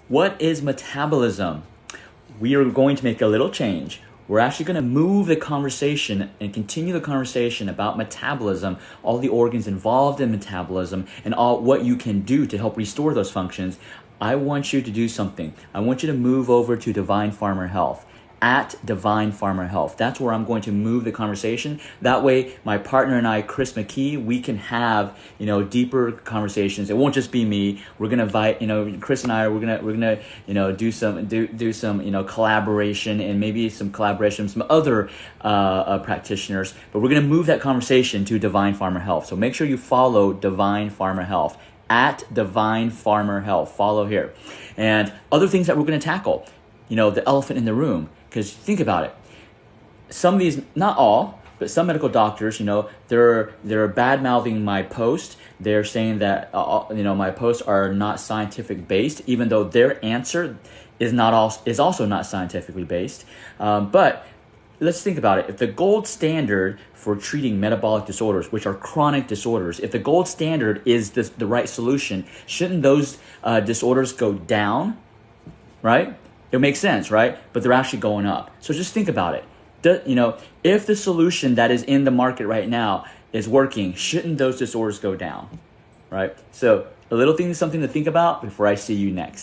What is metabolism? We are going to make a little change. We're actually going to move the conversation and continue the conversation about metabolism, all the organs involved in metabolism, and all what you can do to help restore those functions. I want you to do something. I want you to move over to Divine Farmer Health. At Divine Farmer Health. That's where I'm going to move the conversation. That way, my partner and I, Chris McKee, we can have, deeper conversations. It won't just be me. We're gonna invite, Chris and I, we're gonna, do some, collaboration, and maybe some collaboration with some other practitioners. But we're gonna move that conversation to Divine Farmer Health. So make sure you follow Divine Farmer Health. At Divine Farmer Health. Follow here. And other things that we're gonna tackle. The elephant in the room. Because think about it. Some of these, not all, but some medical doctors, they're bad-mouthing my post. They're saying that, my posts are not scientific based, even though their answer is also not scientifically based. But let's think about it. If the gold standard for treating metabolic disorders, which are chronic disorders, if the gold standard is the right solution, shouldn't those disorders go down, right? It makes sense, right? But they're actually going up. So just think about it. If the solution that is in the market right now is working, shouldn't those disorders go down, right? So a little thing, something to think about before I see you next.